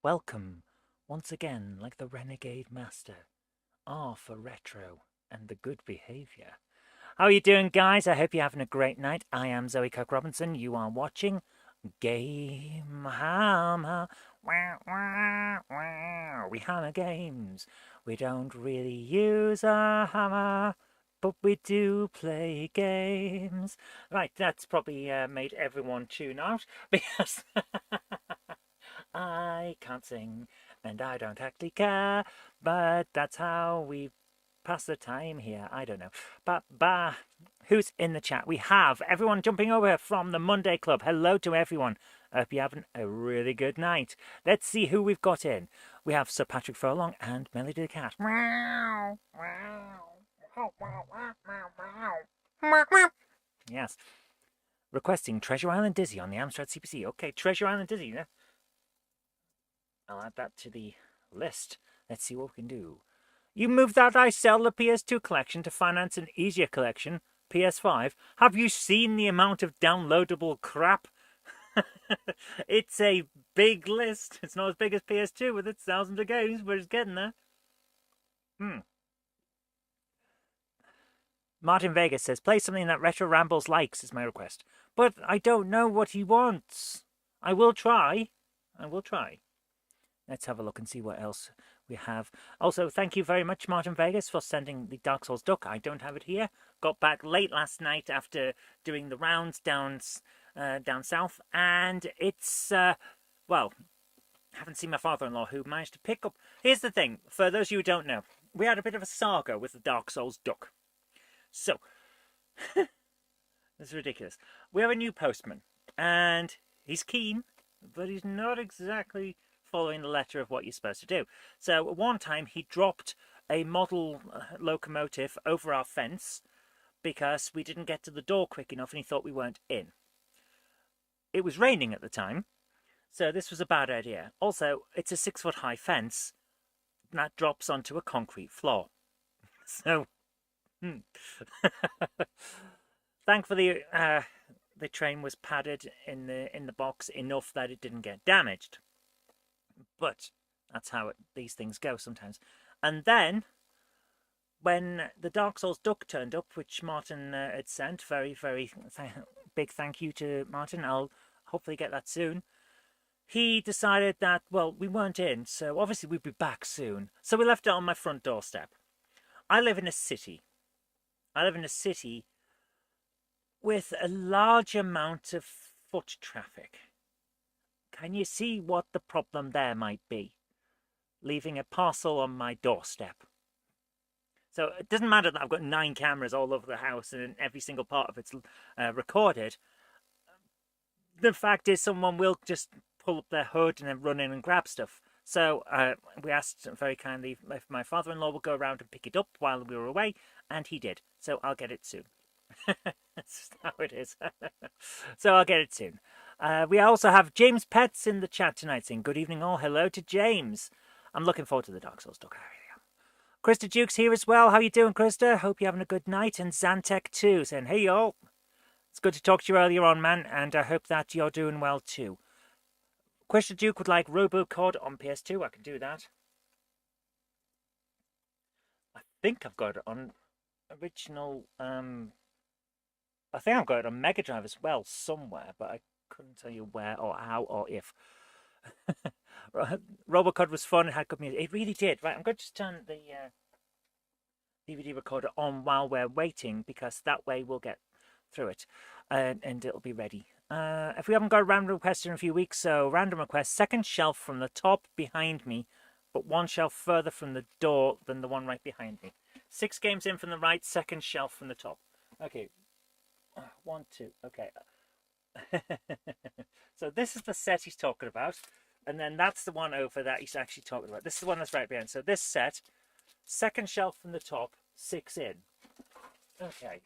Welcome, once again, like the Renegade Master. R for retro and the good behavior. How are you doing, guys? I hope you're having a great night. I am Zoe Cook Robinson. You are watching GameHammer. Wow, wow, wow. We hammer games. We don't really use a hammer, but we do play games. Right, that's probably made everyone tune out because I can't sing and I don't actually care, but that's how we pass the time here. I don't know. But who's in the chat? We have everyone jumping over from the Monday Club. Hello to everyone. I hope you're having a really good night. Let's see who we've got in. We have Sir Patrick Furlong and Melody the Cat. Meow, yes. Requesting Treasure Island Dizzy on the Amstrad CPC. Okay, Treasure Island Dizzy. Yeah? I'll add that to the list. Let's see what we can do. You moved that I sell the PS2 collection to finance an easier collection, PS5. Have you seen the amount of downloadable crap? It's a big list. It's not as big as PS2 with its thousands of games, but it's getting there. Martin Vegas says, play something that Retro Rambles likes is my request. But I don't know what he wants. I will try. I will try. Let's have a look and see what else we have. Also, thank you very much, Martin Vegas, for sending the Dark Souls Duck. I don't have it here. Got back late last night after doing the rounds down south, and it's well, haven't seen my father-in-law who managed to pick up. Here's the thing: for those of you who don't know, we had a bit of a saga with the Dark Souls Duck. So this is ridiculous. We have a new postman, and he's keen, but he's not exactly following the letter of what you're supposed to do. So at one time he dropped a model locomotive over our fence because we didn't get to the door quick enough and he thought we weren't in. It was raining at the time, so this was a bad idea. Also, it's a 6-foot high fence that drops onto a concrete floor. So, thankfully, the train was padded in the box enough that it didn't get damaged. But that's how these things go sometimes. And then, when the Dark Souls Duck turned up, which Martin had sent, very, very big thank you to Martin. I'll hopefully get that soon. He decided that, well, we weren't in, so obviously we'd be back soon. So we left it on my front doorstep. I live in a city. I live in a city with a large amount of foot traffic. Can you see what the problem there might be? Leaving a parcel on my doorstep. So it doesn't matter that I've got 9 cameras all over the house and every single part of it's recorded. The fact is someone will just pull up their hood and then run in and grab stuff. So we asked very kindly if my father-in-law would go around and pick it up while we were away, and he did. So I'll get it soon. That's just how it is. So I'll get it soon. We also have James Pets in the chat tonight saying, good evening all. Hello to James. I'm looking forward to the Dark Souls Duck. Krista Duke's here as well. How you doing, Krista? Hope you're having a good night. And Zantec too, saying, hey y'all. It's good to talk to you earlier on, man, and I hope that you're doing well too. Krista Duke would like RoboCod on PS2. I can do that. I think I've got it on original... I think I've got it on Mega Drive as well somewhere, but I couldn't tell you where or how or if. RoboCod was fun. It had good music. It really did. Right, I'm going to just turn the DVD recorder on while we're waiting, because that way we'll get through it and it'll be ready. If we haven't got a random request in a few weeks, so random request, second shelf from the top behind me, but one shelf further from the door than the one right behind me. 6 games in from the right, second shelf from the top. Okay. 1, 2. Okay. So this is the set he's talking about, and then that's the one over that he's actually talking about. This is the one that's right behind. So this set, second shelf from the top, 6 in. Okay.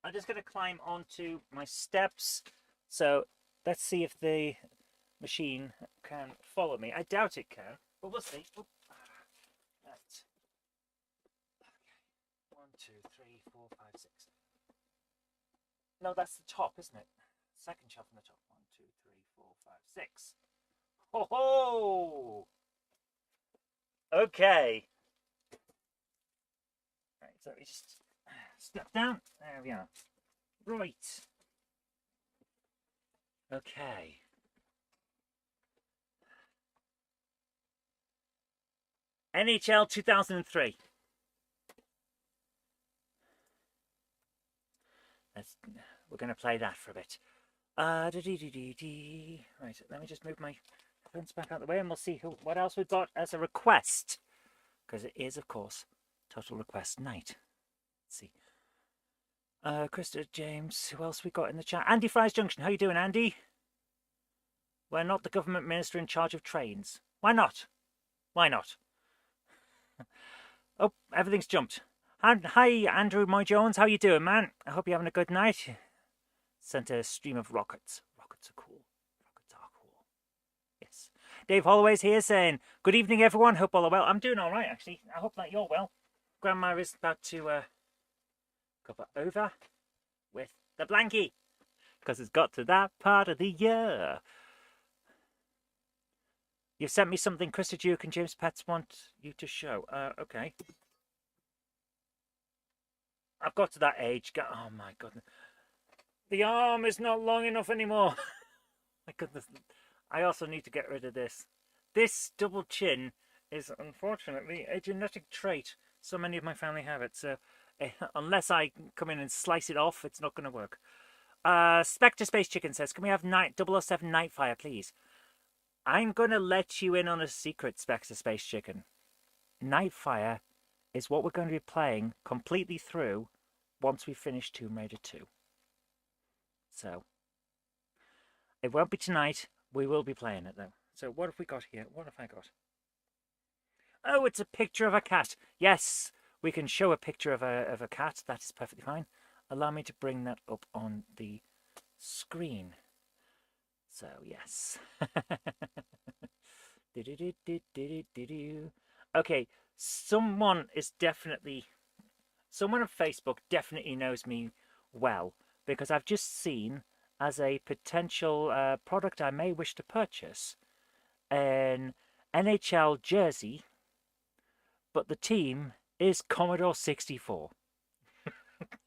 I'm just going to climb onto my steps. So let's see if the machine can follow me. I doubt it can, but we'll see. Right. 1, 2, 3, 4, 5, 6. No, that's the top, isn't it? Second shelf from the top. 1, 2, 3, 4, 5, 6. Ho ho! Okay. Right, so we just step down. There we are. Right. Okay. NHL 2003. We're going to play that for a bit. Right, let me just move my phones back out of the way and we'll see what else we've got as a request. Because it is, of course, Total Request Night. Let's see. Krista, James, who else we got in the chat? Andy Fry's Junction. How you doing, Andy? We're not the government minister in charge of trains. Why not? Why not? Oh, everything's jumped. Hi, Andrew Moy Jones. How you doing, man? I hope you're having a good night. Sent a stream of rockets. Rockets are cool. Rockets are cool. Yes. Dave Holloway's here saying, good evening, everyone. Hope all are well. I'm doing all right, actually. I hope that you're well. Grandma is about to cover over with the blankie because it's got to that part of the year. You've sent me something Krista Duke and James Pets want you to show. Okay. I've got to that age. Oh my goodness. The arm is not long enough anymore. My goodness. I also need to get rid of this. This double chin is unfortunately a genetic trait. So many of my family have it. So unless I come in and slice it off, it's not going to work. Spectre Space Chicken says, can we have 007 Nightfire, please? I'm going to let you in on a secret, Spectre Space Chicken. Nightfire is what we're going to be playing completely through once we finish Tomb Raider 2. So, it won't be tonight. We will be playing it, though. So, what have we got here? What have I got? Oh, it's a picture of a cat. Yes, we can show a picture of a cat. That is perfectly fine. Allow me to bring that up on the screen. So, yes. Okay, someone on Facebook definitely knows me well because I've just seen as a potential product I may wish to purchase an NHL jersey, but the team is Commodore 64.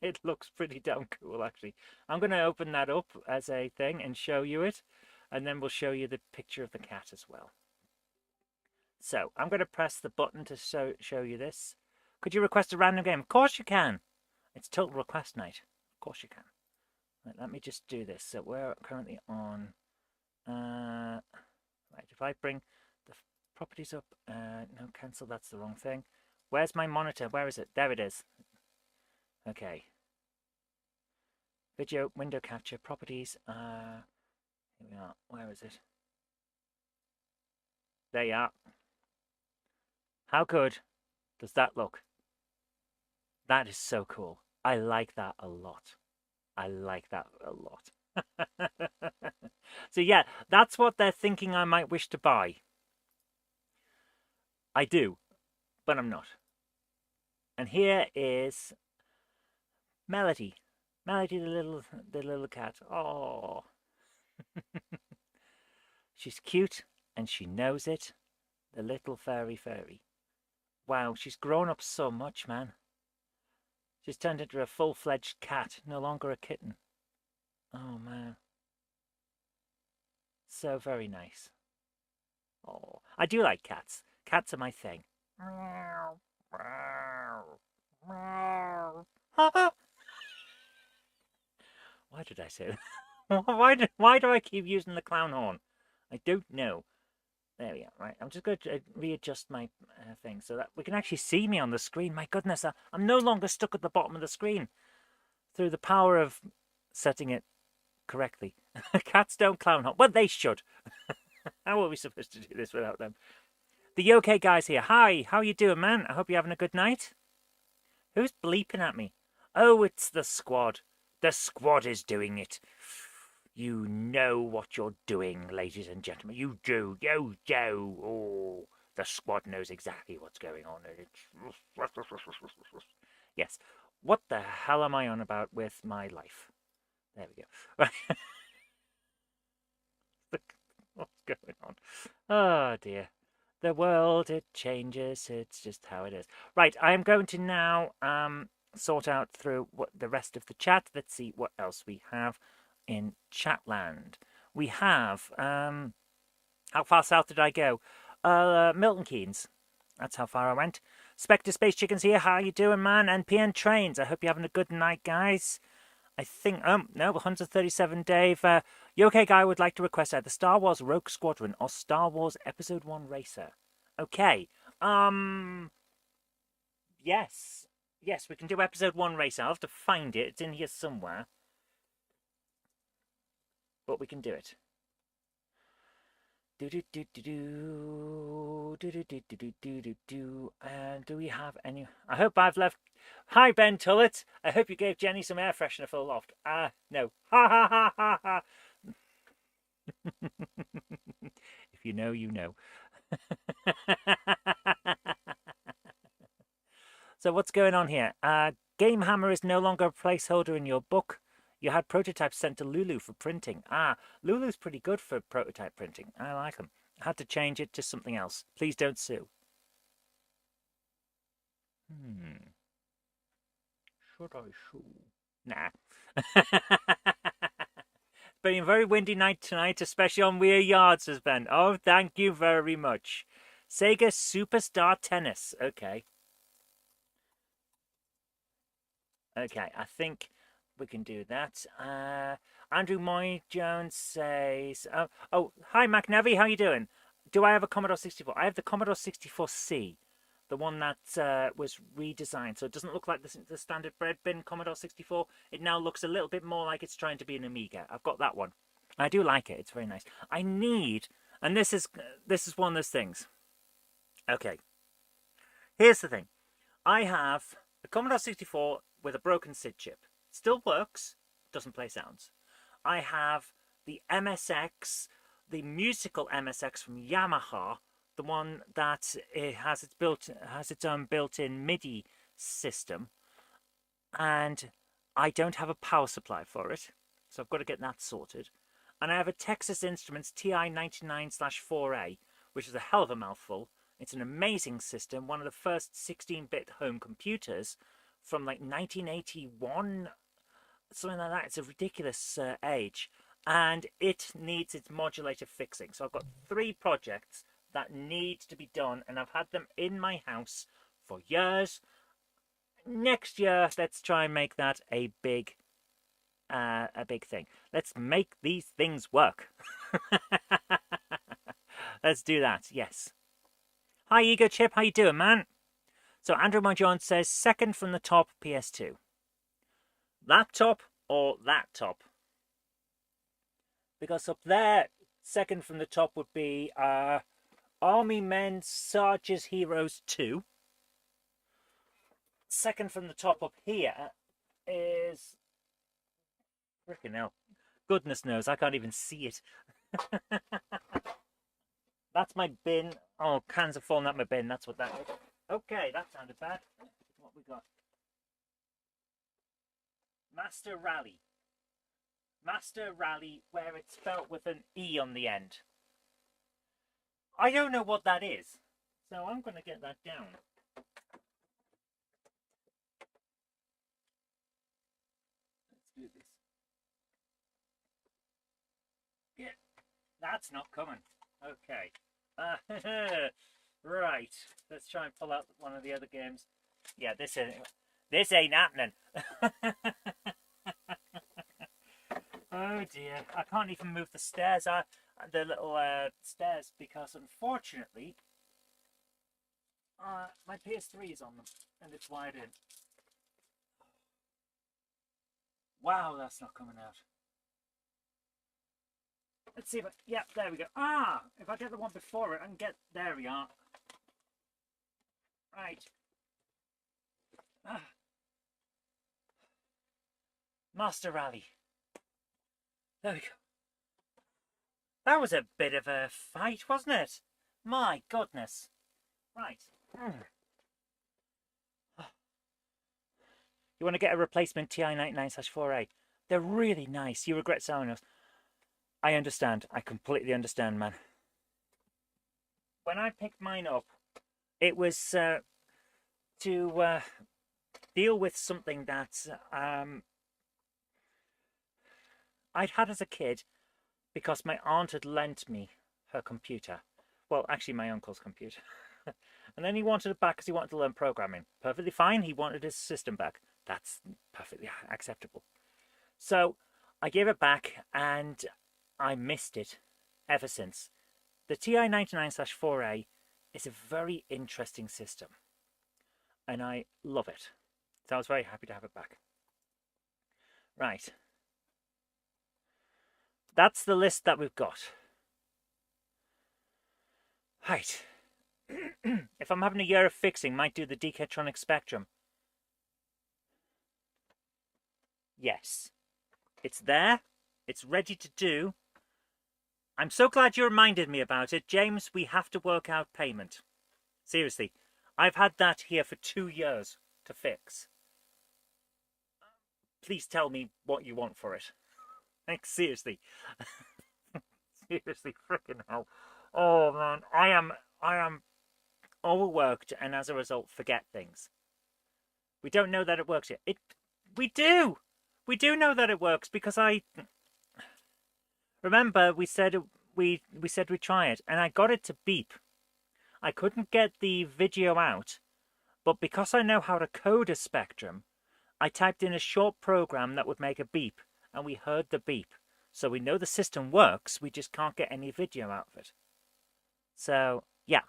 It looks pretty damn cool, actually. I'm going to open that up as a thing and show you it, and then we'll show you the picture of the cat as well. So, I'm going to press the button to show you this. Could you request a random game? Of course you can. It's Total Request Night. Of course you can. Right, let me just do this. So, we're currently on... right, if I bring the properties up... no, cancel, that's the wrong thing. Where's my monitor? Where is it? There it is. Okay. Video, window capture, properties. Here we are. Where is it? There you are. How good does that look? That is so cool. I like that a lot. I like that a lot. So yeah, that's what they're thinking I might wish to buy. I do, but I'm not. And here is Melody. Melody, the little cat. Oh. She's cute and she knows it. The little fairy. Wow, she's grown up so much, man. She's turned into a full-fledged cat, no longer a kitten. Oh, man. So very nice. Oh, I do like cats. Cats are my thing. Why did I say that? Why do I keep using the clown horn? I don't know. There we are. Right, I'm just going to readjust my thing so that we can actually see me on the screen. My goodness, I'm no longer stuck at the bottom of the screen through the power of setting it correctly. Cats don't clown horn. Well, they should. How are we supposed to do this without them? The OK guy's here. Hi, how you doing, man? I hope you're having a good night. Who's bleeping at me? Oh, it's the squad. The squad is doing it. You know what you're doing, ladies and gentlemen. You do. You do. Oh, the squad knows exactly what's going on. Yes. What the hell am I on about with my life? There we go. going on? Oh dear. The world, it changes. It's just how it is. Right, I am going to now sort out through what the rest of the chat. Let's see what else we have in Chatland. We have how far south did I go? Milton Keynes. That's how far I went. Spectre Space Chickens here. How you doing, man? NPN Trains. I hope you're having a good night, guys. I think, no, 137 Dave. You okay, guy? Would like to request either Star Wars Rogue Squadron or Star Wars Episode 1 Racer. Okay. Yes. Yes, we can do Episode 1 Racer. I'll have to find it. It's in here somewhere. But we can do it. And do we have any? I hope I've left. Hi Ben Tullett. I hope you gave Jenny some air freshener for the loft. No. Ha ha ha ha ha. If you know, you know. So what's going on here? GameHammer is no longer a placeholder in your book. You had prototypes sent to Lulu for printing. Lulu's pretty good for prototype printing. I like them. I had to change it to something else. Please don't sue. Should I sue? Nah. It's been a very windy night tonight, especially on Weir Yard, says Ben. Oh, thank you very much. Sega Superstar Tennis. Okay. Okay, I think we can do that. Andrew Moy Jones says, "Oh, hi McNevy, how you doing? Do I have a Commodore 64? I have the Commodore 64C, the one that was redesigned, so it doesn't look like the standard bread bin Commodore 64. It now looks a little bit more like it's trying to be an Amiga. I've got that one. I do like it. It's very nice. I need, and this is one of those things. Okay, here's the thing. I have a Commodore 64 with a broken SID chip. Still works, doesn't play sounds. I have the MSX, the musical MSX from Yamaha, the one that has its own built-in MIDI system, and I don't have a power supply for it, so I've got to get that sorted. And I have a Texas Instruments TI-99/4A, which is a hell of a mouthful. It's an amazing system, one of the first 16-bit home computers from like 1981, something like that. It's a ridiculous age, and it needs its modulator fixing. So I've got 3 projects that need to be done, and I've had them in my house for years. Next year, let's try and make that a big thing. Let's make these things work. Let's do that. Yes. Hi, Ego Chip. How you doing, man? So Andrew John says second from the top, PS2. Laptop or that top? Because up there, second from the top would be Army Men Sarge's Heroes 2. Second from the top up here is... Frickin' hell. Goodness knows, I can't even see it. That's my bin. Oh, cans have fallen out my bin. That's what that is. Okay, that sounded bad. What we got? Master Rally. Master Rally, where it's spelt with an E on the end. I don't know what that is, so I'm going to get that down. Let's do this. Yeah, that's not coming. Okay. Right. Let's try and pull out one of the other games. Yeah, this ain't happening. Oh dear. I can't even move the stairs. The little stairs, because unfortunately my PS3 is on them and it's wired in. Wow, that's not coming out. Let's see if yeah, there we go. If I get the one before it, I can get, there we are. Right. Master Rally. There we go. That was a bit of a fight, wasn't it? My goodness. Right. You want to get a replacement TI-99/4A? They're really nice. You regret selling us. I understand. I completely understand, man. when I picked mine up, it was to deal with something that I'd had as a kid because my aunt had lent me her computer. Well, actually, my uncle's computer. And then he wanted it back because he wanted to learn programming. Perfectly fine. He wanted his system back. That's perfectly acceptable. So I gave it back and I missed it ever since. The TI-99/4A is a very interesting system and I love it. So I was very happy to have it back. Right. That's the list that we've got. Right. If I'm having a year of fixing, might do the Decatronic Spectrum. Yes. It's there. It's ready to do. I'm so glad you reminded me about it. James, we have to work out payment. Seriously. I've had that here for 2 years to fix. Please tell me what you want for it. Like, seriously. Seriously, freaking hell. Oh, man. I am overworked and as a result forget things. We don't know that it works yet. We do. We do know that it works because I remember we said we'd try it and I got it to beep. I couldn't get the video out, but because I know how to code a spectrum, I typed in a short program that would make a beep and we heard the beep. So we know the system works, we just can't get any video out of it. So, yeah.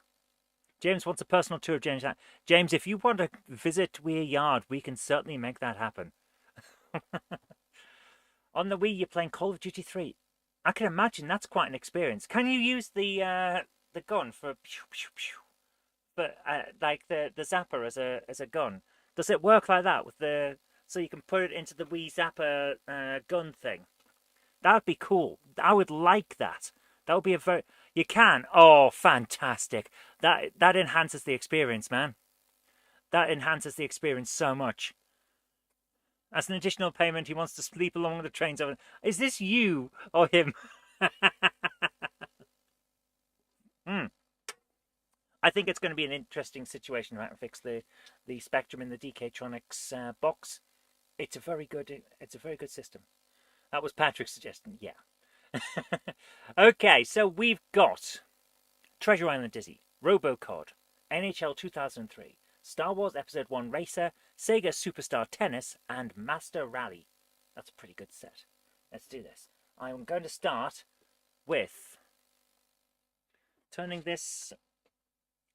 James wants a personal tour of James. James, if you want to visit Weir Yard, we can certainly make that happen. On the Wii, you're playing Call of Duty 3. I can imagine that's quite an experience. Can you use the gun for pew, pew, pew? But like the zapper as a gun? Does it work like that with so you can put it into the Wii zapper gun thing? That would be cool. I would like that. That would be a very... You can. Oh, fantastic. That enhances the experience, man. That enhances the experience so much. As an additional payment, he wants to sleep along the trains. Is this you or him? I think it's going to be an interesting situation to fix the Spectrum in the Decatronics box. It's a very good system. That was Patrick's suggestion. Yeah. Okay, so we've got Treasure Island Dizzy, Robocod, NHL 2003, Star Wars Episode 1 Racer, Sega Superstar Tennis, and Master Rally. That's a pretty good set. Let's do this. I'm going to start with turning this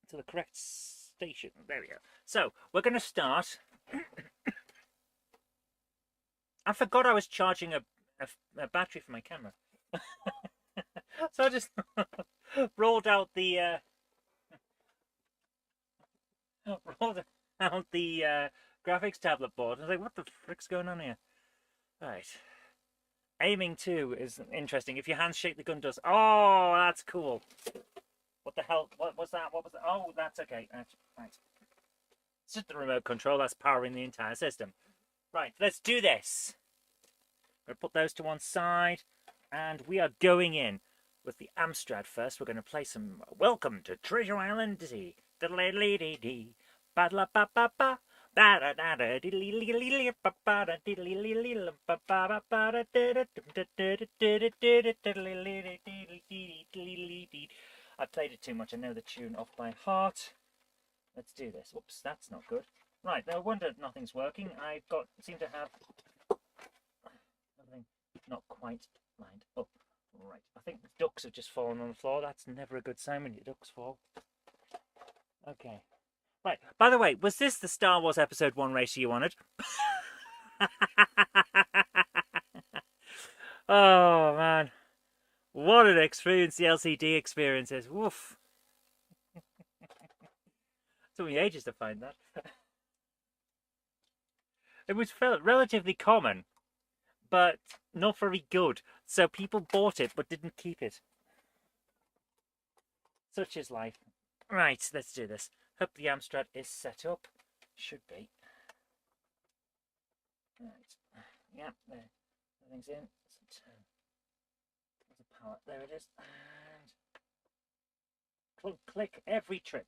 to the correct station. There we go. So, we're going to start... I forgot I was charging a battery for my camera. So I just rolled out the graphics tablet board. I was like, what the frick's going on here? Right. Aiming too is interesting. If your hands shake, the gun does. Oh, that's cool. What the hell? What was that? What was that? Oh, that's okay. Right. It's just the remote control that's powering the entire system. Right, let's do this. I'm going to put those to one side. And we are going in with the Amstrad first. We're going to play some Welcome to Treasure Island Dizzy. Diddly-dee-dee-dee. Ba-da-ba-ba-ba. I played it too much. I know the tune off by heart. Let's do this. Whoops, that's not good. Right, no wonder nothing's working. Seem to have everything not quite lined up. Right, I think the ducks have just fallen on the floor. That's never a good sign when your ducks fall. Okay. Right, by the way, was this the Star Wars Episode 1 racer you wanted? Oh, man. What an experience the LCD experience is. Woof. It took me ages to find that. It was relatively common, but not very good. So people bought it, but didn't keep it. Such is life. Right, let's do this. Hope the Amstrad is set up. Should be. Right. Yeah, there. Everything's in. There's a palette. There it is. And click every trip.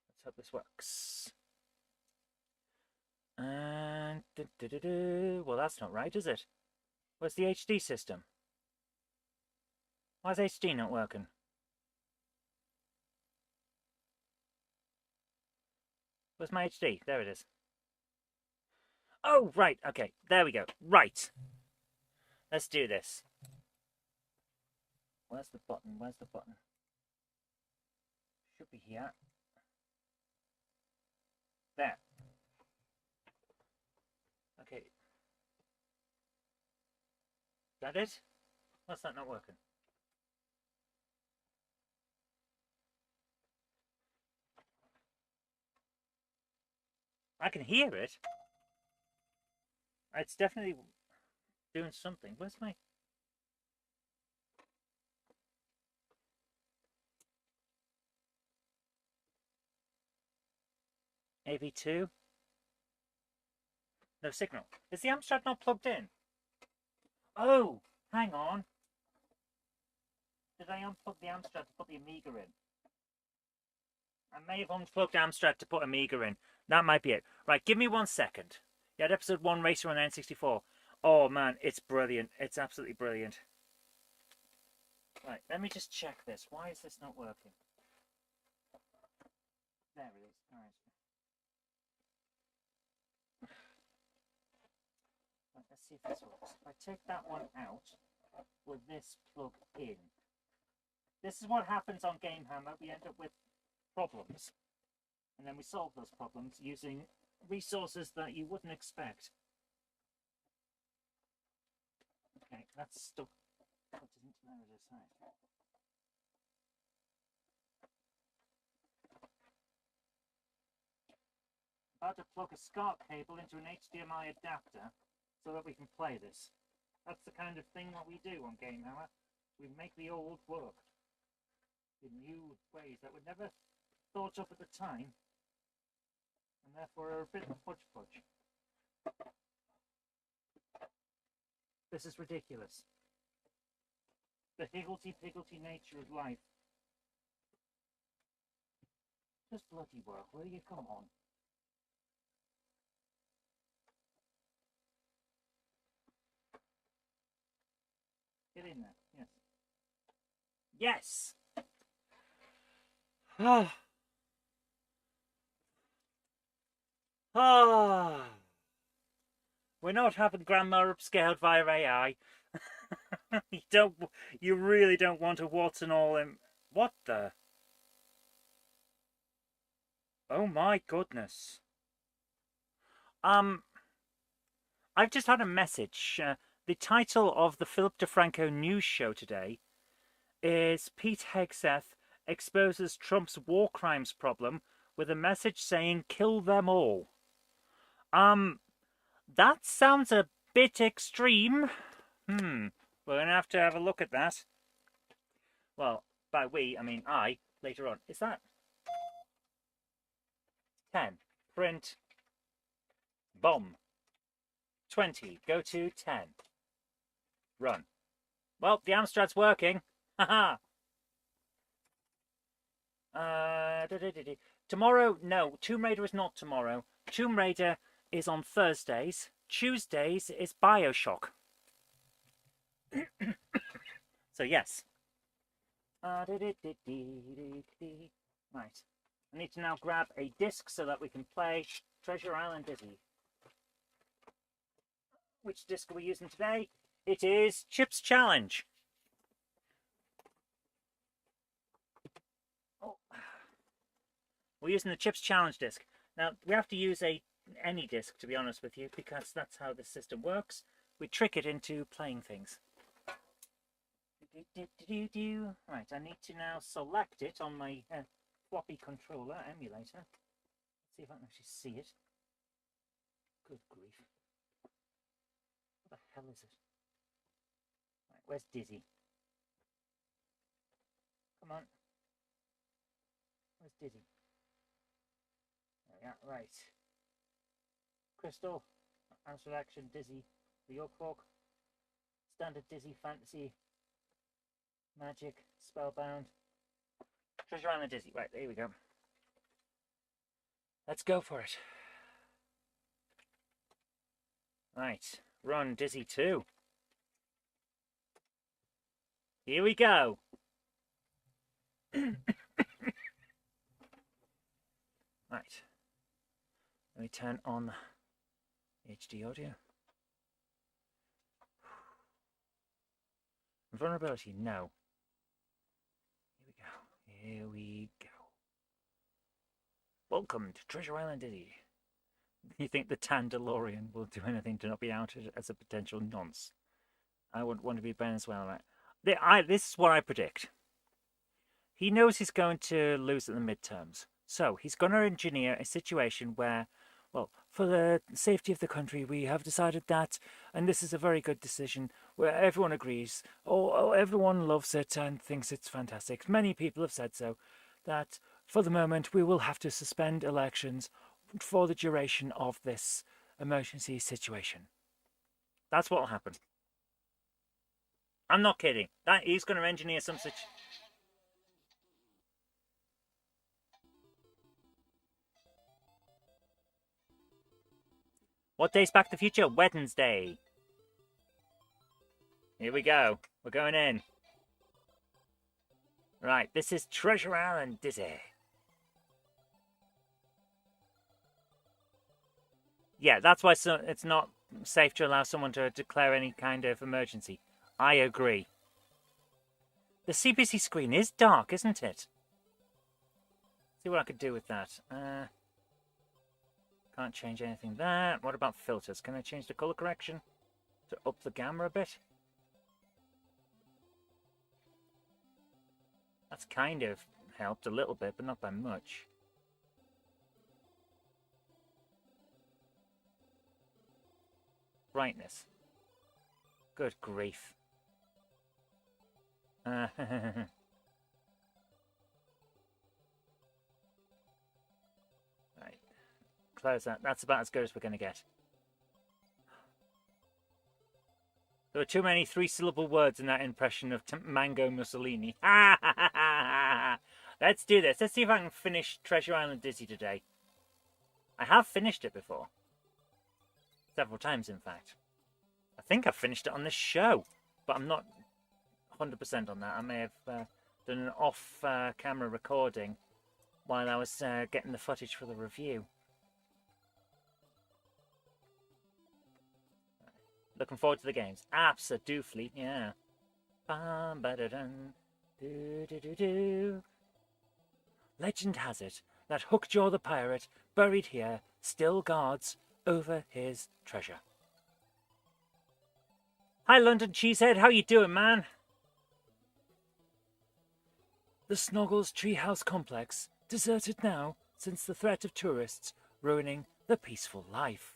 Let's hope this works. And well, that's not right, is it? Where's the HD system? Why is HD not working? Where's my HD? There it is. Oh, right. Okay, there we go. Right. Let's do this. Where's the button? Where's the button? Should be here. There. Okay. Is that it? Why's that not working? I can hear it. It's definitely doing something. Where's my... AV2? No signal. Is the Amstrad not plugged in? Oh, hang on. Did I unplug the Amstrad to put the Amiga in? I may have unplugged Amstrad to put Amiga in. That might be it. Right, give me 1 second. You had episode 1 Racer on N64. Oh man, it's brilliant. It's absolutely brilliant. Right, let me just check this. Why is this not working? There it is. All right. Right, let's see if this works. If I take that one out, will this plug in? This is what happens on GameHammer. We end up with problems. And then we solve those problems using resources that you wouldn't expect. Okay, that's stuck. There it is. Right. About to plug a SCART cable into an HDMI adapter so that we can play this. That's the kind of thing that we do on GameHammer. We make the old work in new ways that were never thought of at the time, and therefore are a bit fudge. This is ridiculous. The higgledy-piggledy nature of life. Just bloody work, will you? Come on. Get in there, yes. Yes! Ah. Ah. We're not having grandma upscaled via AI. You really don't want a what's and all in. What the? Oh my goodness. I've just had a message. The title of the Philip DeFranco news show today is Pete Hegseth exposes Trump's war crimes problem with a message saying kill them all. That sounds a bit extreme. We're going to have a look at that. Well, by we, I mean I, later on. Is that 10? Print. Bomb. 20. Go to 10. Run. Well, the Amstrad's working. Haha. Tomorrow, no. Tomb Raider is not tomorrow. Tomb Raider is on Thursdays. Tuesdays is Bioshock. So yes. Right. I need to now grab a disc so that we can play Treasure Island Dizzy. Which disc are we using today? It is Chip's Challenge. Oh. We're using the Chip's Challenge disc. Now, we have to use any disc, to be honest with you, because that's how the system works. We trick it into playing things. Right, I need to now select it on my floppy controller emulator. Let's see if I can actually see it. Good grief. What the hell is it? Right, where's Dizzy? Come on. Where's Dizzy? There we are, right. Crystal, Answer Action, Dizzy, the York Fork, Standard Dizzy, Fantasy, Magic, spellbound. Treasure Island Dizzy. Right, there we go. Let's go for it. Right, run Dizzy 2. Here we go. Right. Let me turn on the HD audio. Vulnerability, no. Here we go. Here we go. Welcome to Treasure Island Dizzy. You think the Tandalorian will do anything to not be outed as a potential nonce? I wouldn't want to be Ben as well, right? This is what I predict. He knows he's going to lose at the midterms. So he's going to engineer a situation where, well, for the safety of the country, we have decided that, and this is a very good decision, where everyone agrees, everyone loves it and thinks it's fantastic. Many people have said so, that for the moment we will have to suspend elections for the duration of this emergency situation. That's what will happen. I'm not kidding. That he's going to engineer some such. What day's Back to the Future? Wednesday. Here we go. We're going in. Right, this is Treasure Island Dizzy. Yeah, that's why it's not safe to allow someone to declare any kind of emergency. I agree. The CBC screen is dark, isn't it? See what I could do with that. Can't change anything there. What about filters? Can I change the color correction to up the gamma a bit? That's kind of helped a little bit, but not by much. Brightness. Good grief. Right. Close that. That's about as good as we're going to get. There were too many three-syllable words in that impression of Mango Mussolini. Let's do this. Let's see if I can finish Treasure Island Dizzy today. I have finished it before. Several times, in fact. I think I've finished it on this show, but I'm not 100% on that. I may have done an off-camera recording while I was getting the footage for the review. Looking forward to the games. Absolutely, yeah. Legend has it that Hookjaw the pirate, buried here, still guards over his treasure. Hi, London Cheesehead. How you doing, man? The Snoggles Treehouse Complex, deserted now since the threat of tourists ruining the peaceful life.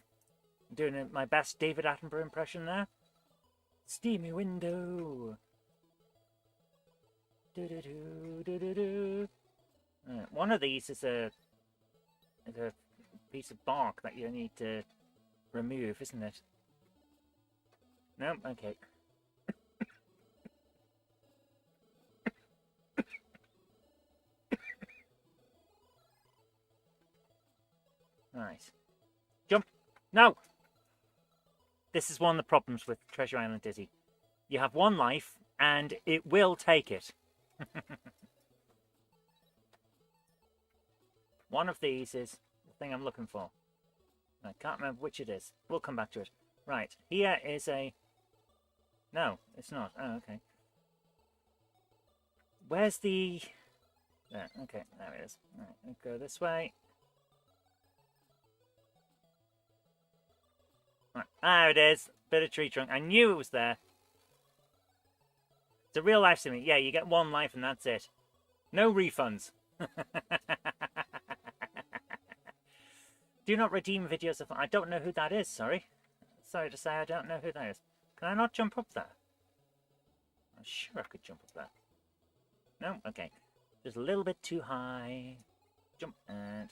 I'm doing my best David Attenborough impression there. Steamy window. One of these is a piece of bark that you need to remove, isn't it? No? Okay. Nice. Jump! No! This is one of the problems with Treasure Island Dizzy. You have one life, and it will take it. One of these is the thing I'm looking for. I can't remember which it is. We'll come back to it. Right, here is a... No, it's not. Oh, okay. Where's the... There, okay, there it is. Right, we'll go this way. Right, there it is. Bit of tree trunk. I knew it was there. It's a real life sim. Yeah, you get one life and that's it. No refunds. Do not redeem videos of... I don't know who that is, sorry. Sorry to say I don't know who that is. Can I not jump up there? I'm sure I could jump up there. No? Okay. Just a little bit too high. Jump and...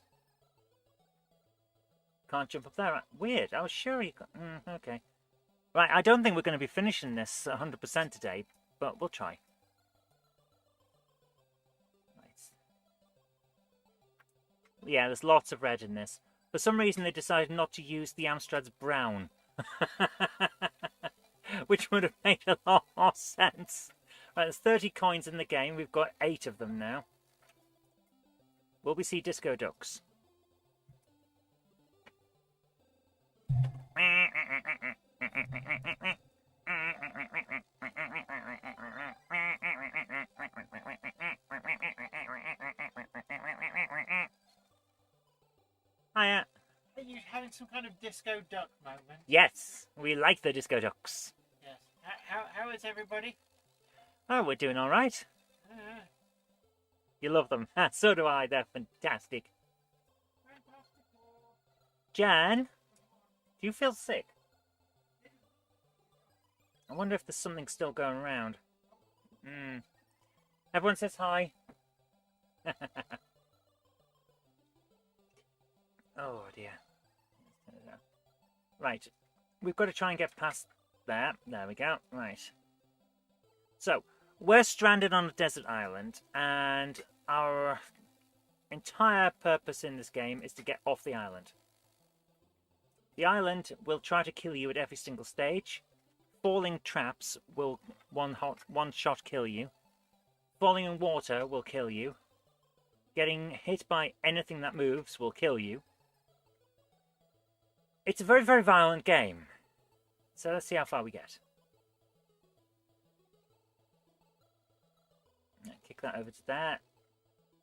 Can't jump up there. Weird. I was sure you could... okay. Right, I don't think we're going to be finishing this 100% today, but we'll try. Yeah, there's lots of red in this. For some reason, they decided not to use the Amstrad's brown. Which would have made a lot more sense. Right, there's 30 coins in the game. We've got 8 of them now. Will we see disco ducks? Hiya. Are you having some kind of disco duck moment? Yes, we like the disco ducks. Yes. How is everybody? Oh, we're doing all right. You love them. So do I. They're fantastic. Jan, do you feel sick? I wonder if there's something still going around. Everyone says hi. Oh dear. Right. We've got to try and get past that. There we go. Right. So, we're stranded on a desert island, and our entire purpose in this game is to get off the island. The island will try to kill you at every single stage. Falling traps will one-shot kill you. Falling in water will kill you. Getting hit by anything that moves will kill you. It's a very, very violent game. So let's see how far we get. Kick that over to that.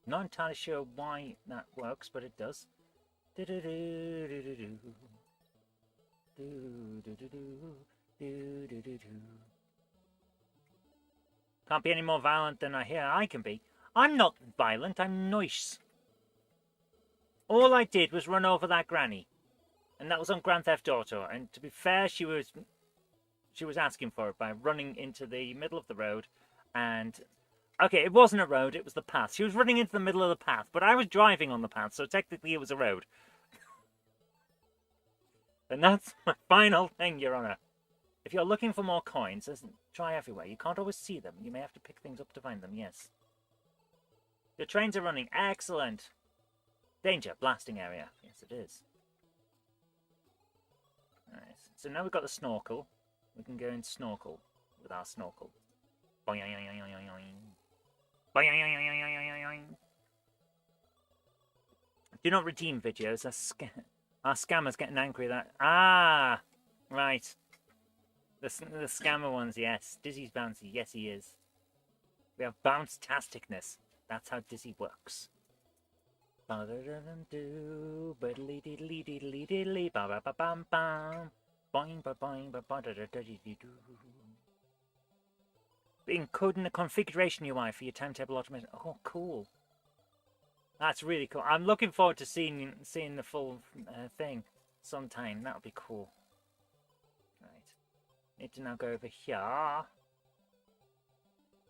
Not entirely sure why that works, but it does. Can't be any more violent than I hear I can be. I'm not violent, I'm nice. All I did was run over that granny. And that was on Grand Theft Auto. And to be fair, she was asking for it by running into the middle of the road. And okay, it wasn't a road, it was the path. She was running into the middle of the path, but I was driving on the path, so technically it was a road. And that's my final thing, Your Honour. If you're looking for more coins, try everywhere. You can't always see them. You may have to pick things up to find them, yes. The trains are running. Excellent. Danger, blasting area. Yes, it is. Alright, so now we've got the snorkel. We can go and snorkel with our snorkel. Do not redeem videos. Our scammer's getting angry that... Ah! Right. The scammer ones, yes. Dizzy's bouncy. Yes, he is. We have bounce-tasticness. That's how Dizzy works. Encoding the configuration UI for your timetable automation. Oh, cool. That's really cool. I'm looking forward to seeing the full thing sometime. That would be cool. Right. Need to now go over here.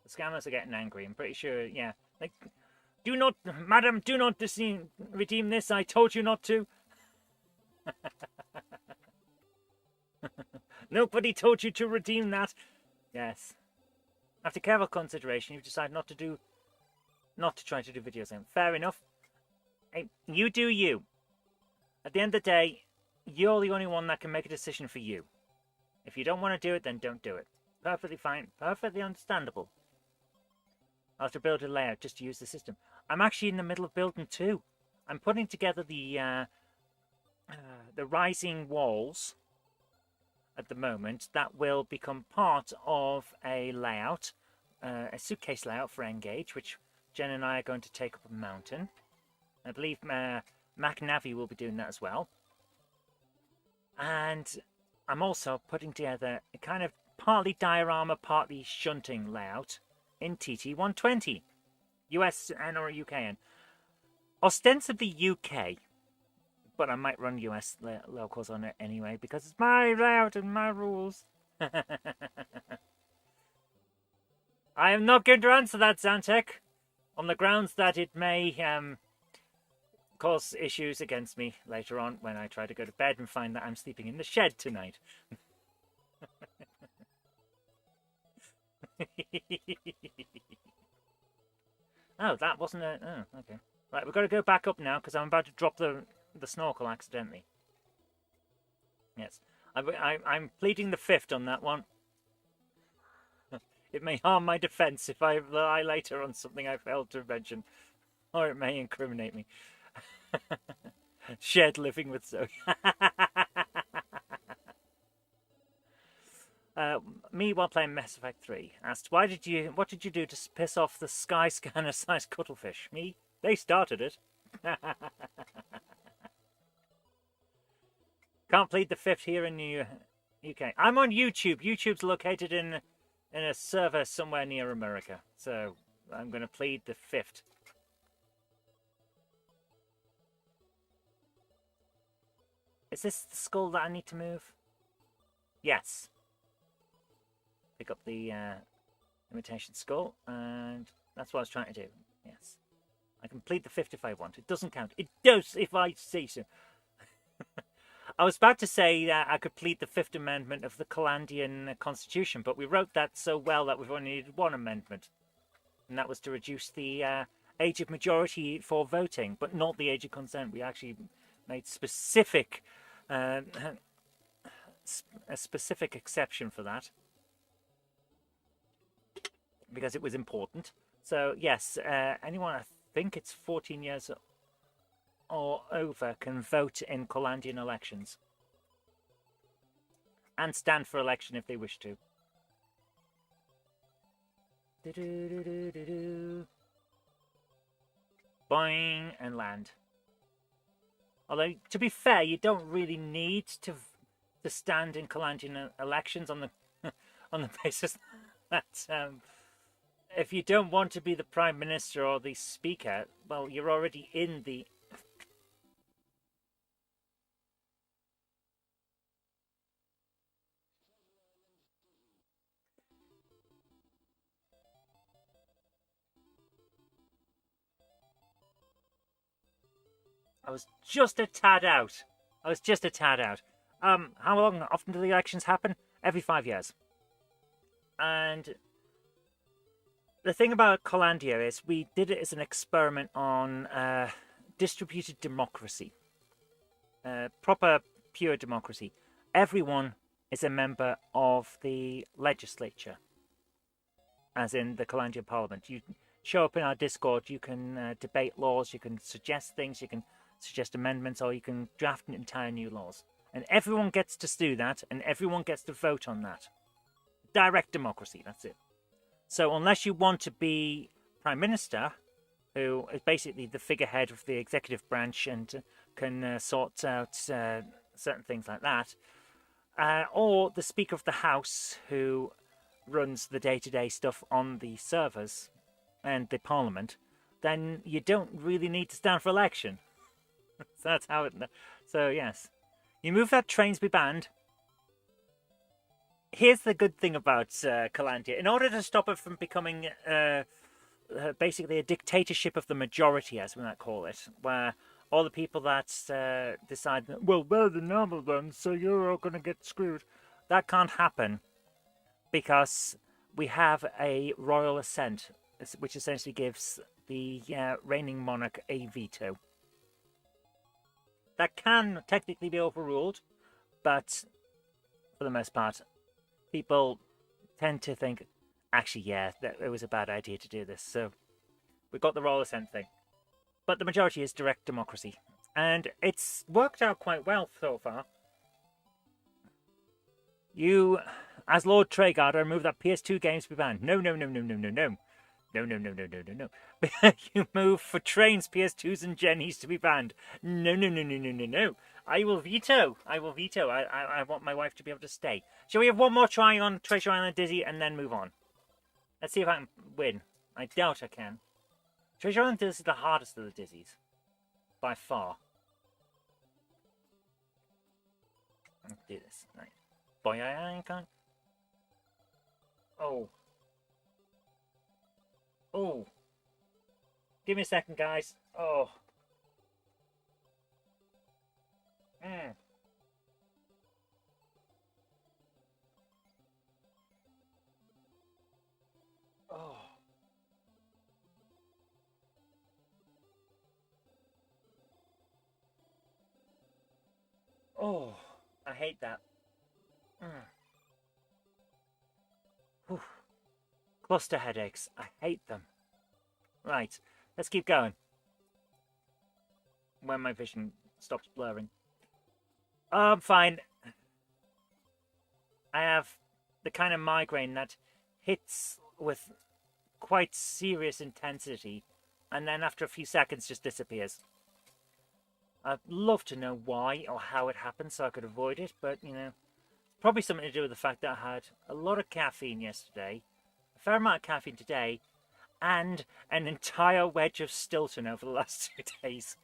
The scammers are getting angry. I'm pretty sure, yeah. Like, do not, madam, do not redeem this. I told you not to. Nobody told you to redeem that. Yes. After careful consideration, you've decided not to try to do videos then. Fair enough. Hey, you do you. At the end of the day, you're the only one that can make a decision for you. If you don't want to do it, then don't do it. Perfectly fine. Perfectly understandable. I'll have to build a layout just to use the system. I'm actually in the middle of building two. I'm putting together the rising walls at the moment. That will become part of a layout, a suitcase layout for Engage, which Jen and I are going to take up a mountain. I believe Mac Navi will be doing that as well. And I'm also putting together a kind of partly diorama, partly shunting layout in TT120. USN or UKN. Ostensibly UK, but I might run US locals on it anyway, because it's my layout and my rules. I am not going to answer that, Zantec, on the grounds that it may cause issues against me later on when I try to go to bed and find that I'm sleeping in the shed tonight. Oh, that wasn't a... Oh, okay. Right, we've got to go back up now because I'm about to drop the snorkel accidentally. Yes, I'm pleading the fifth on that one. It may harm my defence if I rely later on something I failed to mention, or it may incriminate me. Shared living with Zoe. Me while playing Mass Effect 3 asked, what did you do to piss off the Sky Scanner-sized cuttlefish? Me? They started it. Can't plead the fifth here in the UK. I'm on YouTube. YouTube's located in a server somewhere near America, so I'm going to plead the fifth. Is this the skull that I need to move? Yes. Pick up the imitation skull, and that's what I was trying to do. Yes. I can plead the fifth if I want. It doesn't count. It does if I say so. I was about to say that I could plead the Fifth Amendment of the Calandian Constitution, but we wrote that so well that we've only needed one amendment. And that was to reduce the age of majority for voting, but not the age of consent. We actually made specific a specific exception for that because it was important. So yes, anyone, I think it's 14 years or over, can vote in Calandian elections and stand for election if they wish to. Boing, and land. Although, to be fair, you don't really need to stand in Calandian elections on the on the basis that if you don't want to be the Prime Minister or the Speaker, well, you're already in the... I was just a tad out. How long, often do the elections happen? Every 5 years. And the thing about Calandia is we did it as an experiment on distributed democracy. Proper, pure democracy. Everyone is a member of the legislature, as in the Calandia Parliament. You show up in our Discord, you can debate laws, you can suggest things, you can suggest amendments, or you can draft entire new laws. And everyone gets to do that, and everyone gets to vote on that. Direct democracy, that's it. So unless you want to be Prime Minister, who is basically the figurehead of the executive branch and can sort out certain things like that, or the Speaker of the House, who runs the day-to-day stuff on the servers and the Parliament, then you don't really need to stand for election. So that's how it... So, yes. You move that trains be banned. Here's the good thing about Calandia. In order to stop it from becoming basically a dictatorship of the majority, as we might call it, where all the people that decide, well, we're the normal ones, so you're all going to get screwed. That can't happen because we have a royal assent, which essentially gives the reigning monarch a veto. That can technically be overruled, but for the most part, people tend to think, actually, yeah, that it was a bad idea to do this. So we've got the royal assent thing. But the majority is direct democracy. And it's worked out quite well so far. You, as Lord Tregarder, move that PS2 games to be banned. No. No. You move for trains, PS2s and Jennies to be banned. No. I will veto. I want my wife to be able to stay. Shall we have one more try on Treasure Island Dizzy and then move on? Let's see if I can win. I doubt I can. Treasure Island Dizzy is the hardest of the Dizzies. By far. Let's do this. Right. Boy, I can't. Oh. Give me a second, guys. Oh. Oh. Oh, I hate that. Mm. Whew. Cluster headaches. I hate them. Right, let's keep going. When my vision stops blurring. Oh, I'm fine. I have the kind of migraine that hits with quite serious intensity and then after a few seconds just disappears. I'd love to know why or how it happened so I could avoid it, but probably something to do with the fact that I had a lot of caffeine yesterday, a fair amount of caffeine today, and an entire wedge of Stilton over the last 2 days.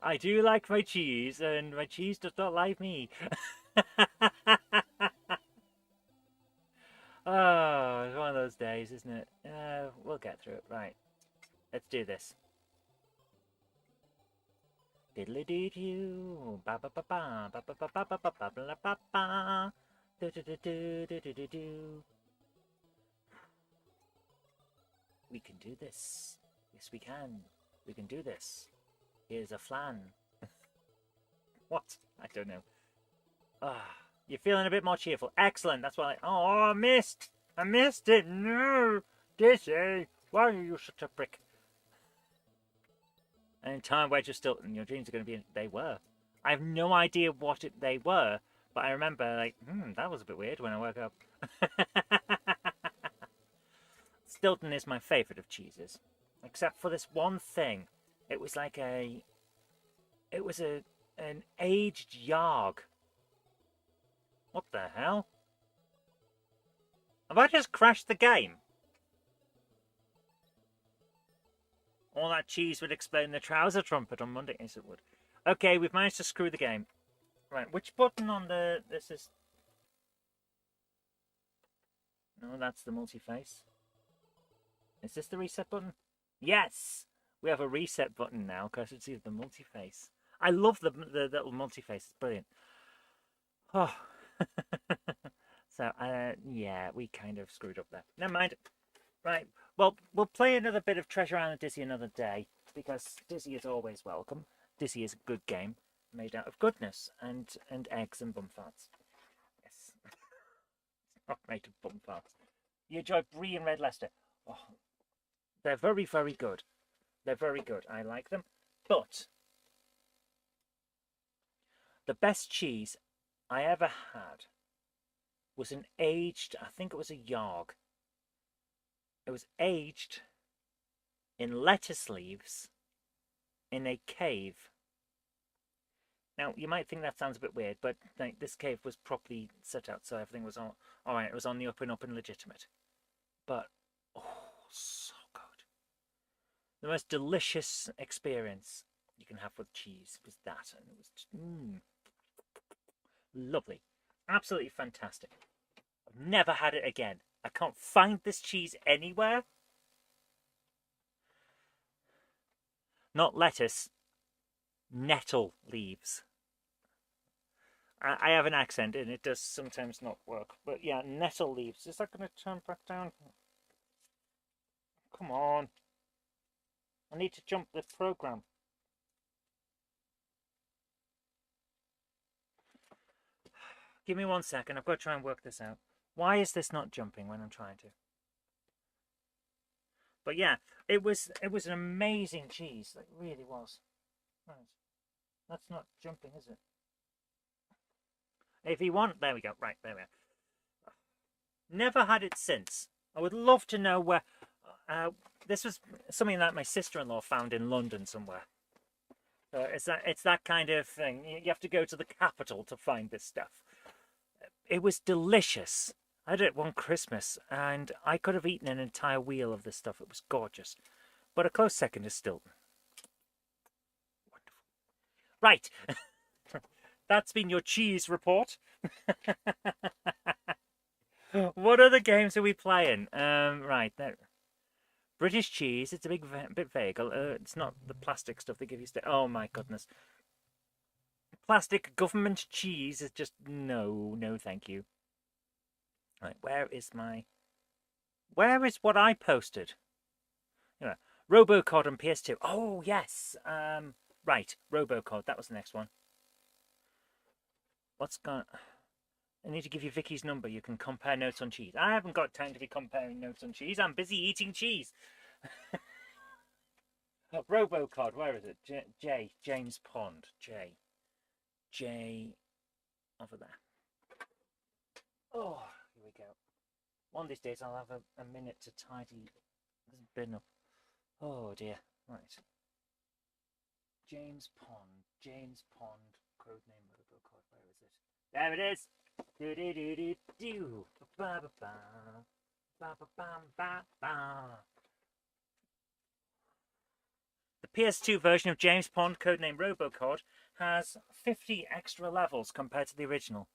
I do like my cheese, and my cheese does not like me. Oh, it's one of those days, isn't it? We'll get through it. Right, let's do this. Diddly doo doo, ba ba ba ba ba ba ba ba ba ba ba ba ba ba. Do do do do do do do do. We can do this. Yes, we can. We can do this. Here's a flan. What? I don't know. Ah, you're feeling a bit more cheerful. Excellent. That's why. Oh, I missed. I missed it. No, Dizzy. Why are you such a prick? An entire wedge of Stilton. Your dreams are going to be. They were. I have no idea what they were, but I remember like, that was a bit weird when I woke up. Stilton is my favourite of cheeses, except for this one thing. It was like it was an aged yarg. What the hell? Have I just crashed the game? All that cheese would explain the trouser trumpet on Monday. Yes, it would. Okay, we've managed to screw the game. Right, which button on this is... No, that's the multi-face. Is this the reset button? Yes! We have a reset button now because it's the multi-face. I love the little multi-face. It's brilliant. Oh. So, yeah, we kind of screwed up there. Never mind. Right, well, we'll play another bit of Treasure Island Dizzy another day, because Dizzy is always welcome. Dizzy is a good game, made out of goodness, and eggs and bum farts. Yes. Not made of bum farts. You enjoy Brie and Red Leicester. Oh, they're very, very good. They're very good. I like them. But the best cheese I ever had was an aged, I think it was a Yarg. It was aged in lettuce leaves in a cave. Now, you might think that sounds a bit weird, but like, this cave was properly set out, so everything was all right. It was on the up and legitimate. But, oh, so good. The most delicious experience you can have with cheese was that, and it was just, lovely. Absolutely fantastic. I've never had it again. I can't find this cheese anywhere. Not lettuce, nettle leaves. I have an accent and it does sometimes not work. But yeah, nettle leaves. Is that going to turn back down? Come on. I need to jump the program. Give me 1 second. I've got to try and work this out. Why is this not jumping when I'm trying to? But yeah, it was an amazing cheese. It really was. Right. That's not jumping, is it? If you want, there we go. Right, there we are. Never had it since. I would love to know where. This was something that my sister-in-law found in London somewhere. It's that kind of thing. You have to go to the capital to find this stuff. It was delicious. I had it one Christmas, and I could have eaten an entire wheel of this stuff. It was gorgeous. But a close second is Stilton. Wonderful. Right. That's been your cheese report. What other games are we playing? Right there. British cheese. It's a bit vague. It's not the plastic stuff they give you. Oh my goodness. Plastic government cheese is just no, thank you. Right, where is what I posted? Robocod on PS2. Oh yes. Right, Robocod. That was the next one. What's got? I need to give you Vicky's number. You can compare notes on cheese. I haven't got time to be comparing notes on cheese. I'm busy eating cheese. Oh, Robocod. Where is it? James Pond. J. Over there. Oh, here we go. One of these days I'll have a minute to tidy this bin up. Oh dear. Right. James Pond, codename Robocod. Where is it? There it is. Do do do do do. Ba ba ba. Ba ba ba ba ba. The PS2 version of James Pond, codename Robocod, has 50 extra levels compared to the original.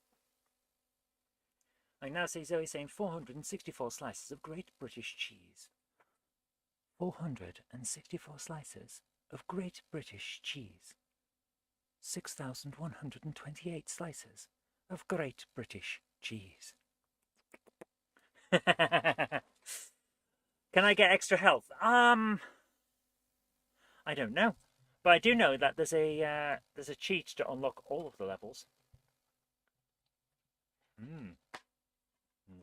I now see Zoe saying 464 slices of Great British cheese. 464 slices of Great British cheese. 6,128 slices of Great British cheese. Can I get extra health? I don't know, but I do know that there's a cheat to unlock all of the levels.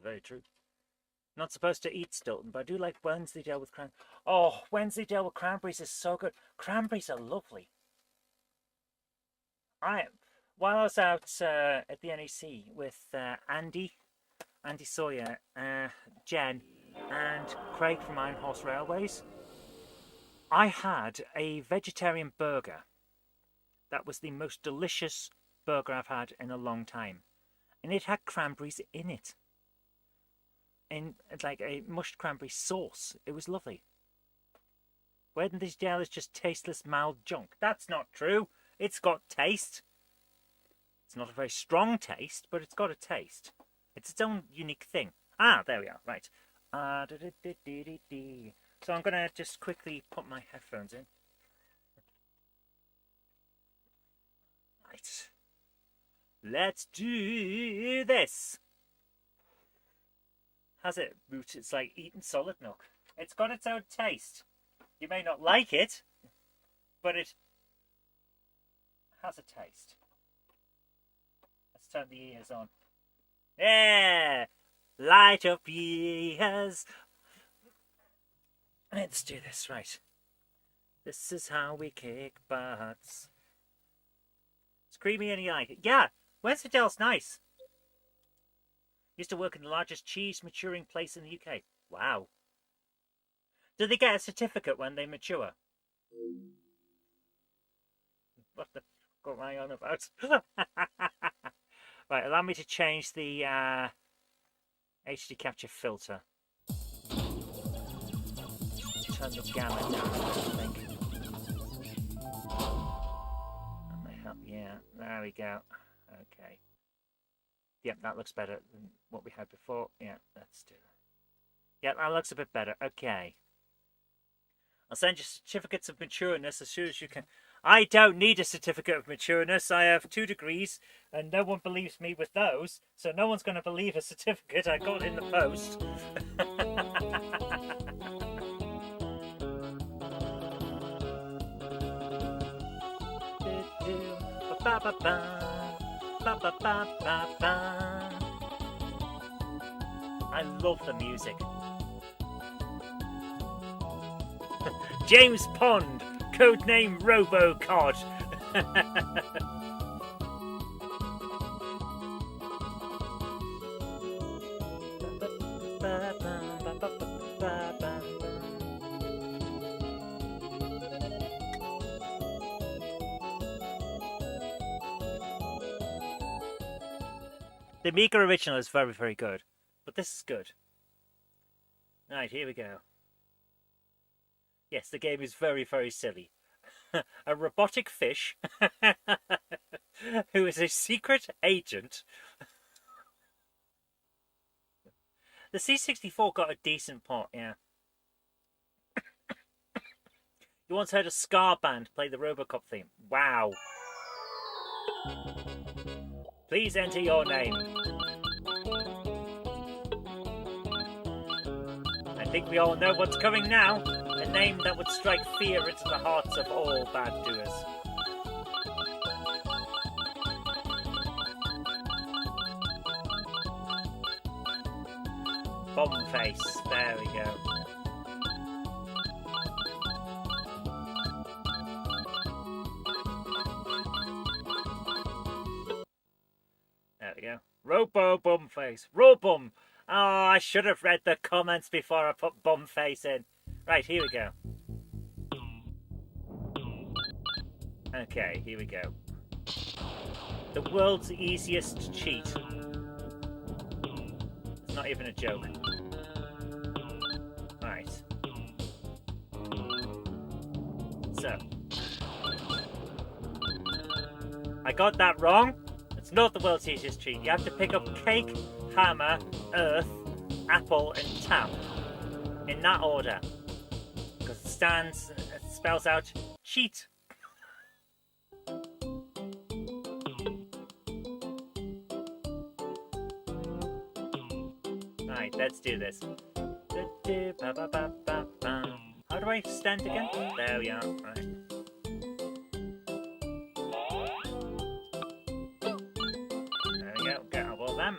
Very true. Not supposed to eat Stilton, but I do like Wensleydale with cranberries. Oh, Wensleydale with cranberries is so good. Cranberries are lovely. While I was out at the NEC with Andy Sawyer, Jen, and Craig from Iron Horse Railways, I had a vegetarian burger. That was the most delicious burger I've had in a long time. And it had cranberries in it. In like a mushed cranberry sauce. It was lovely. Wensleydale is just tasteless, mild junk. That's not true. It's got taste. It's not a very strong taste, but it's got a taste. It's its own unique thing. Ah, there we are. Right. So I'm going to just quickly put my headphones in. Right. Let's do this. Has it, Root? It's like eating solid milk. It's got its own taste. You may not like it, but it has a taste. Let's turn the ears on. Yeah! Light up ears. Let's do this, right. This is how we kick butts. It's creamy and you like it. Yeah, Wensleydale's nice. Used to work in the largest cheese maturing place in the UK. Wow. Do they get a certificate when they mature? What the fuck am I on about? Right, allow me to change the HD capture filter. Turn the gamma down, I think. That may help. Yeah, there we go. Okay. Yep, that looks better than what we had before. Yeah, let's do that. Yep, that looks a bit better. Okay. I'll send you certificates of matureness as soon as you can. I don't need a certificate of matureness. I have 2 degrees, and no one believes me with those. So no one's going to believe a certificate I got in the post. I love the music. James Pond, codename Robocod. The Amiga original is very, very good, but this is good. Right, here we go. Yes, the game is very, very silly. A robotic fish who is a secret agent. The C64 got a decent port, yeah. You once heard a ska band play the Robocop theme. Wow. Please enter your name. I think we all know what's coming now. A name that would strike fear into the hearts of all bad doers. Bomb face. There we go. There we go. Robo bum face. Robum. Oh, I should have read the comments before I put bum face in. Right, here we go. Okay, here we go. The world's easiest cheat. It's not even a joke. Right. So. I got that wrong. It's not the world's easiest cheat. You have to pick up cake, hammer, earth, apple, and tap. In that order. Because it spells out cheat. Right, let's do this. How do I stand again? There we are. Right. There we go. Get all of them.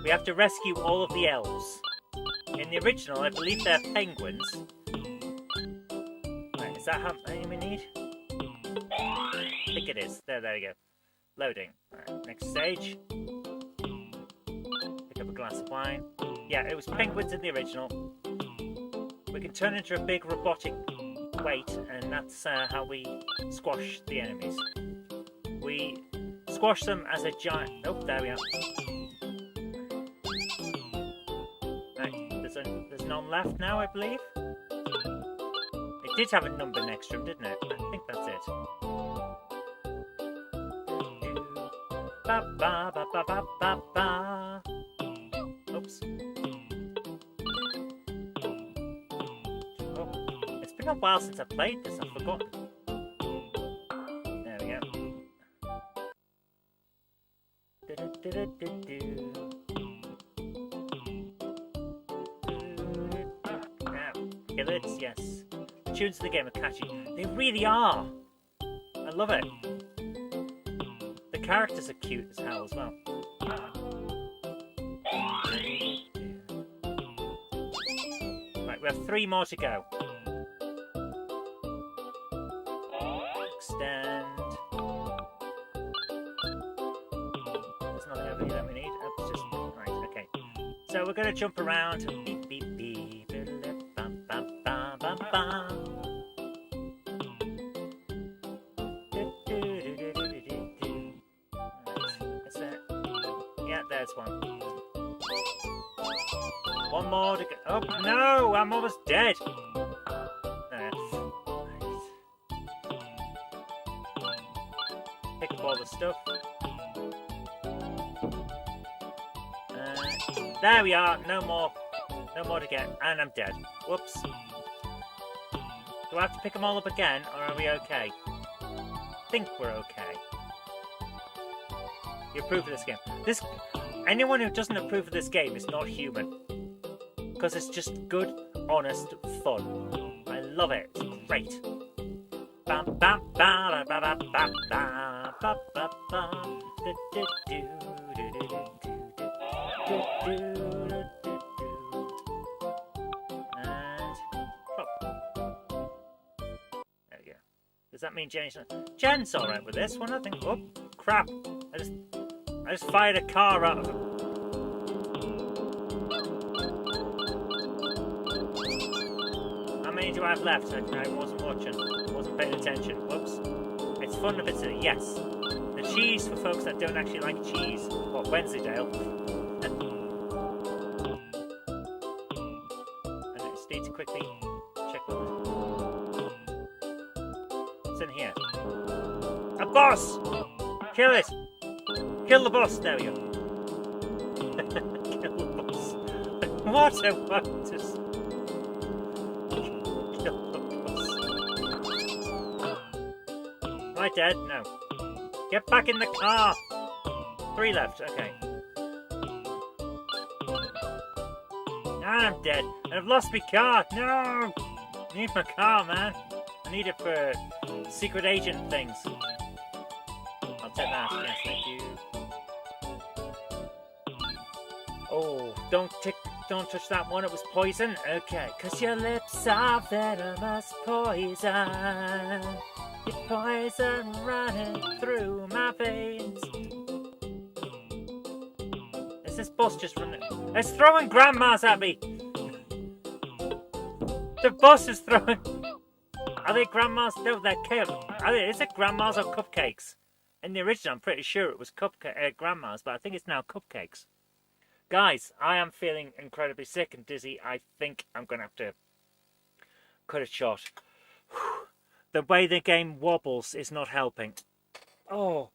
We have to rescue all of the elves. In the original, I believe they're penguins. Right, is that how many we need? I think it is. There we go. Loading. Right, next stage. Pick up a glass of wine. Yeah, it was penguins in the original. We can turn into a big robotic weight, and that's how we squash the enemies. We squash them as a giant... Oh, there we are. There's none left now, I believe. It did have a number next to him, didn't it? I think that's it. Ba ba ba ba ba ba ba. Oops. Oh, it's been a while since I played this. I've forgotten. There we go. Killers, yes. The tunes of the game are catchy. They really are. I love it. The characters are cute as hell as well. Right, we have 3 more to go. Extend. There's nothing over here that we need. It's just right. Okay. So we're gonna jump around. Beep beep beep. There's one. One more to go. Oh no! I'm almost dead. There. Pick up all the stuff. There we are. No more to get, and I'm dead. Whoops. Do I have to pick them all up again, or are we okay? I think we're okay. You approve of this game? Anyone who doesn't approve of this game is not human. Because it's just good, honest fun. I love it. It's great. And drop. There we go. Does that mean Jen's alright with this one? I think. Oh, crap. I just fired a car out of him. How many do I have left? I wasn't watching. Wasn't paying attention. Whoops. It's fun if it's a yes. The cheese for folks that don't actually like cheese. What, Wensleydale? And I just need to quickly check what's in here. A boss! Kill it! Kill the boss! There we go. Kill the boss. What a practice. Kill the boss. Am I dead? No. Get back in the car! 3 left, okay. And I'm dead. And I've lost my car! No! I need my car, man. I need it for secret agent things. I'll take that. Yes, thank you. Oh, don't touch that one. It was poison. Okay, 'cause your lips are venomous poison. Your poison running through my veins. Is this boss just running? It's throwing grandmas at me. The boss is throwing. Are they grandmas? No, they're cake. Is it grandmas or cupcakes? In the original, I'm pretty sure it was grandmas, but I think it's now cupcakes. Guys, I am feeling incredibly sick and dizzy. I think I'm going to have to cut it short. The way the game wobbles is not helping. Oh.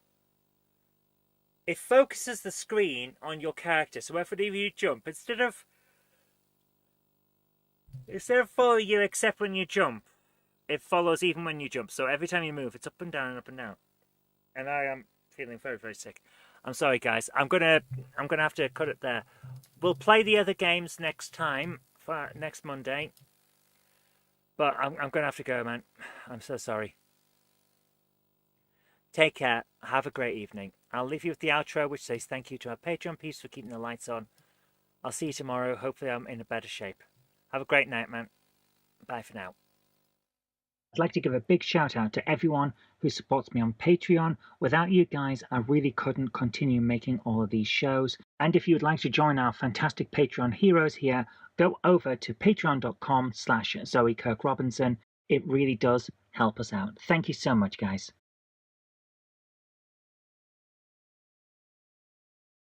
It focuses the screen on your character. So whenever you jump, instead of following you except when you jump, it follows even when you jump. So every time you move, it's up and down and up and down. And I am feeling very, very sick. I'm sorry, guys. I'm gonna have to cut it there. We'll play the other games next time, for next Monday. But I'm gonna have to go, man. I'm so sorry. Take care. Have a great evening. I'll leave you with the outro, which says thank you to our Patreon peeps for keeping the lights on. I'll see you tomorrow. Hopefully I'm in a better shape. Have a great night, man. Bye for now. I'd like to give a big shout out to everyone who supports me on Patreon. Without you guys, I really couldn't continue making all of these shows. And if you'd like to join our fantastic Patreon heroes here, go over to patreon.com/Zoe Kirk Robinson. It really does help us out. Thank you so much, guys.